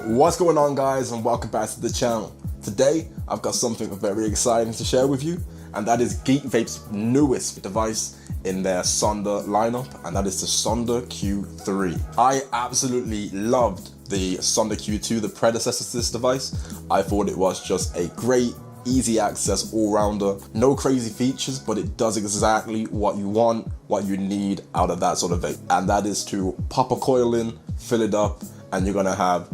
What's going on, guys, and welcome back to the channel. Today I've got something very exciting to share with you, and that is Geek Vape's newest device in their Sonder lineup, and that is the Sonder Q3. I absolutely loved the Sonder Q2, the predecessor to this device. I thought it was just a great easy access all-rounder, no crazy features, but it does exactly what you want, what you need out of that sort of vape, and that is to pop a coil in, fill it up, and you're gonna have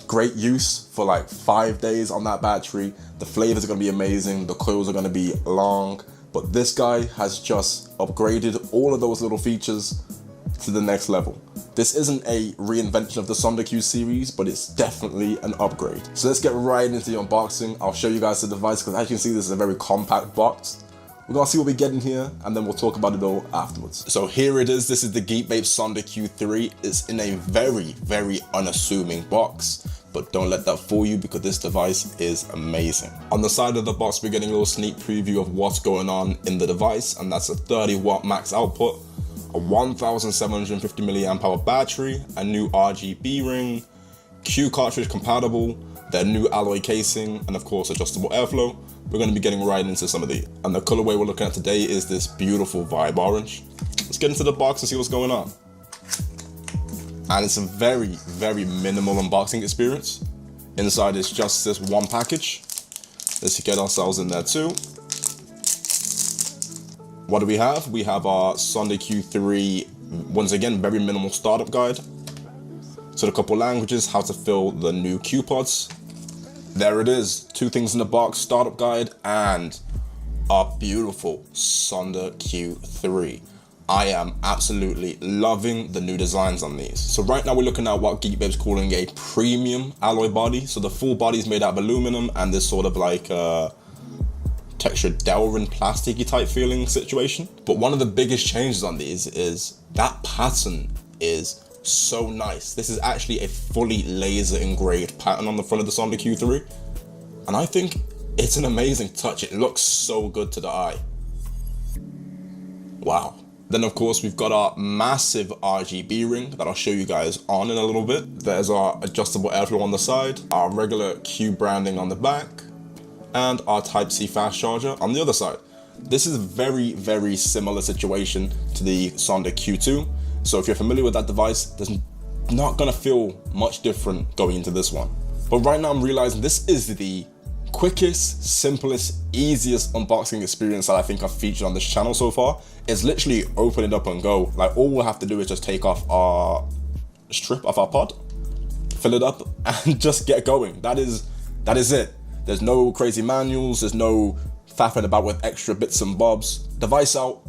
great use for like 5 days on that battery. The flavors are gonna be amazing, the coils are gonna be long, but this guy has just upgraded all of those little features to the next level. This isn't a reinvention of the Sonder Q series, but it's definitely an upgrade. So let's get right into the unboxing. I'll show you guys the device, because as you can see, this is a very compact box. We're gonna see what we get in here, and then we'll talk about it all afterwards. So here it is. This is the Geek Vape Sonder Q3. It's in a very unassuming box, but don't let that fool you, because this device is amazing. On the side of the box, we're getting a little sneak preview of what's going on in the device, and that's a 30-watt max output, a 1750 milliamp hour battery, a new RGB ring, Q cartridge compatible, their new alloy casing, and of course adjustable airflow. We're going to be getting right into some of these. And the colorway we're looking at today is this beautiful vibe orange. Let's get into the box and see what's going on. And it's a very minimal unboxing experience. Inside is just this one package. Let's get ourselves in there too. What do we have? We have our Sonder Q3, once again, very minimal startup guide. So a couple languages, how to fill the new Q pods. There it is, 2 things in the box, startup guide and our beautiful Sonder Q3. I am absolutely loving the new designs on these. So right now we're looking at what Geek Vape's calling a premium alloy body. So the full body is made out of aluminum and this sort of like textured Delrin plasticky type feeling situation. But one of the biggest changes on these is that pattern is so nice. This is actually a fully laser engraved pattern on the front of the Sonder Q3, and I think it's an amazing touch. It looks so good to the eye. Wow. Then of course we've got our massive RGB ring that I'll show you guys on in a little bit. There's our adjustable airflow on the side, our regular Q branding on the back, and our Type-C fast charger on the other side. This is a very similar situation to the Sonder Q2. So if you're familiar with that device, there's not gonna feel much different going into this one. But right now I'm realizing this is the quickest, simplest, easiest unboxing experience that I think I've featured on this channel so far. It's literally open it up and go. Like all we'll have to do is just take off our strip off our pod, fill it up, and just get going. That is it. There's no crazy manuals, there's no faffing about with extra bits and bobs. Device out,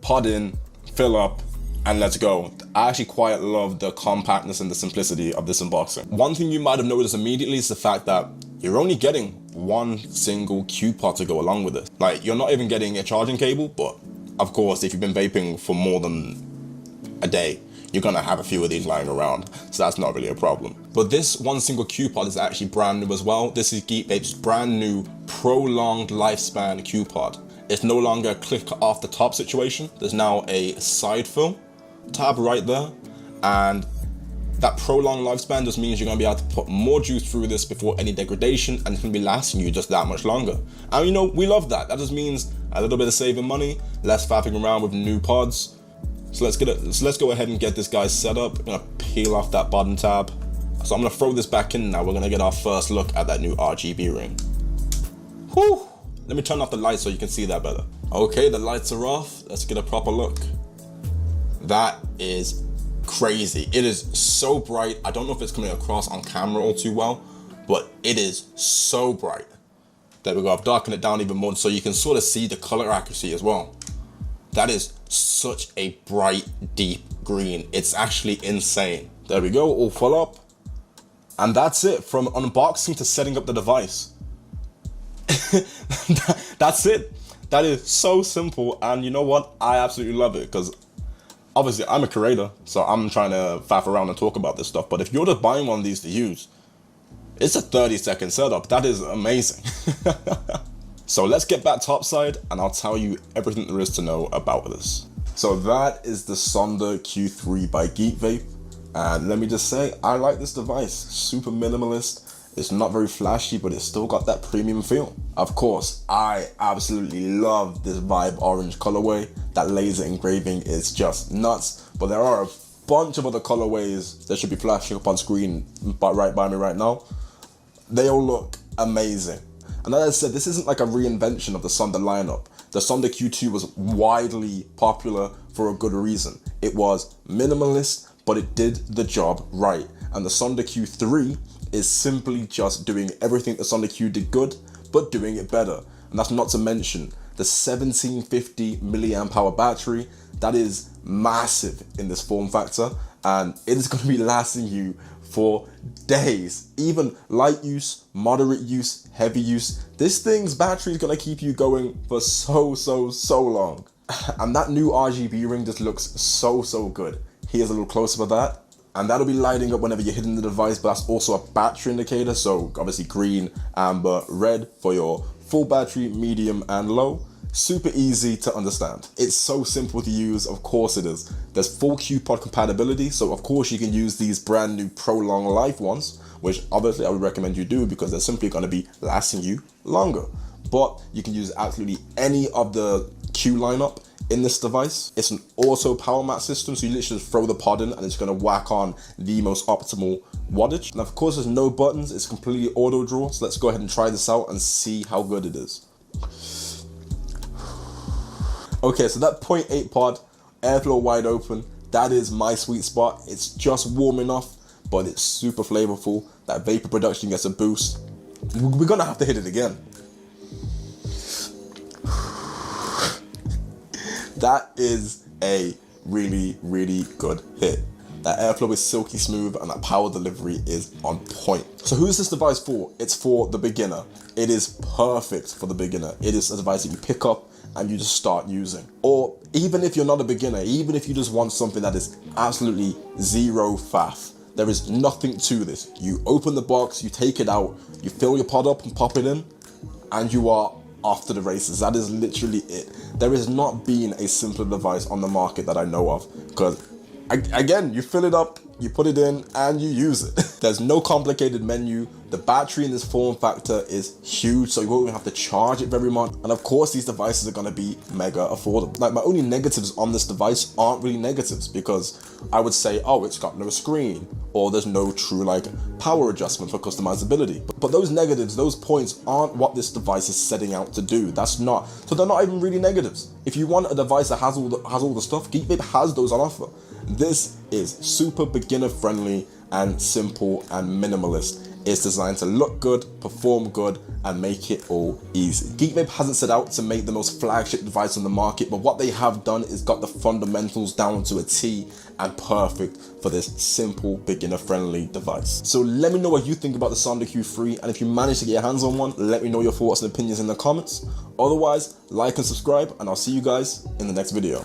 pod in, fill up, and let's go. I actually quite love the compactness and the simplicity of this unboxing. One thing you might have noticed immediately is the fact that you're only getting one single Q pod to go along with it. Like, you're not even getting a charging cable, but of course, if you've been vaping for more than a day, you're gonna have a few of these lying around, so that's not really a problem. But this one single Q pod is actually brand new as well. This is Geek Vape's brand new prolonged lifespan Q pod. It's no longer a click off the top situation. There's now a side fill tab right there, and that prolonged lifespan just means you're gonna be able to put more juice through this before any degradation, and it's gonna be lasting you just that much longer. And you know, we love that. That just means a little bit of saving money, less faffing around with new pods. So let's go ahead and get this guy set up. I'm gonna peel off that bottom tab. So I'm gonna throw this back in now. We're gonna get our first look at that new RGB ring. Whew. Let me turn off the lights so you can see that better. Okay, the lights are off. Let's get a proper look. That is crazy. It is so bright. I don't know if it's coming across on camera all too well, but it is so bright. There we go. I've darkened it down even more so you can sort of see the color accuracy as well. That is such a bright, deep green. It's actually insane. There we go, all full up. And that's it, from unboxing to setting up the device. That's it. That is so simple, and you know what? I absolutely love it, because obviously I'm a creator, so I'm trying to faff around and talk about this stuff, but if you're just buying one of these to use, it's a 30-second setup. That is amazing. So let's get back topside and I'll tell you everything there is to know about this. So that is the Sonder Q3 by Geek Vape. And let me just say, I like this device. Super minimalist. It's not very flashy, but it's still got that premium feel. Of course, I absolutely love this Vibe Orange colorway. That laser engraving is just nuts. But there are a bunch of other colorways that should be flashing up on screen right by me right now. They all look amazing. And as I said, this isn't like a reinvention of the Sonder lineup. The Sonder Q2 was widely popular for a good reason. It was minimalist, but it did the job right. And the Sonder Q3 is simply just doing everything the Sonder Q did good, but doing it better. And that's not to mention the 1750 milliamp hour battery. That is massive in this form factor, and it is going to be lasting you for days. Even light use, moderate use, heavy use, this thing's battery is going to keep you going for so long. And that new RGB ring just looks so good. Here's a little close-up of that. And that'll be lighting up whenever you're hitting the device, but that's also a battery indicator. So obviously green, amber, red for your full battery, medium and low. Super easy to understand. It's so simple to use, of course it is. There's full QPod compatibility, so of course you can use these brand new Pro Long Life ones, which obviously I would recommend you do because they're simply gonna be lasting you longer. But you can use absolutely any of the Q lineup in this device. It's an auto power mat system, so you literally just throw the pod in and it's going to whack on the most optimal wattage. And of course there's no buttons, it's completely auto draw, so let's go ahead and try this out and see how good it is. Okay, so that 0.8 pod, airflow wide open, that is my sweet spot. It's just warm enough, but it's super flavorful. That vapor production gets a boost. We're gonna have to hit it again. That is a really good hit. That airflow is silky smooth and that power delivery is on point. So who is this device for? It's for the beginner. It is perfect for the beginner. It is a device that you pick up and you just start using. Or even if you're not a beginner, even if you just want something that is absolutely zero faff, there is nothing to this. You open the box, you take it out, you fill your pod up and pop it in, and you are off to the races. That is literally it. There has not been a simpler device on the market that I know of, because again, you fill it up, you put it in, and you use it. There's no complicated menu. The battery in this form factor is huge, so you won't even have to charge it very much. And of course, these devices are gonna be mega affordable. Like, my only negatives on this device aren't really negatives, because I would say, oh, it's got no screen, or there's no true like power adjustment for customizability. But those negatives, those points aren't what this device is setting out to do. That's not, so they're not even really negatives. If you want a device that has all the stuff, Geek has those on offer. This is super beginner friendly and simple and minimalist. It's designed to look good, perform good, and make it all easy. Geek hasn't set out to make the most flagship device on the market, but what they have done is got the fundamentals down to a T and perfect for this simple, beginner-friendly device. So let me know what you think about the Sonder Q3, and if you manage to get your hands on one, let me know your thoughts and opinions in the comments. Otherwise, like and subscribe, and I'll see you guys in the next video.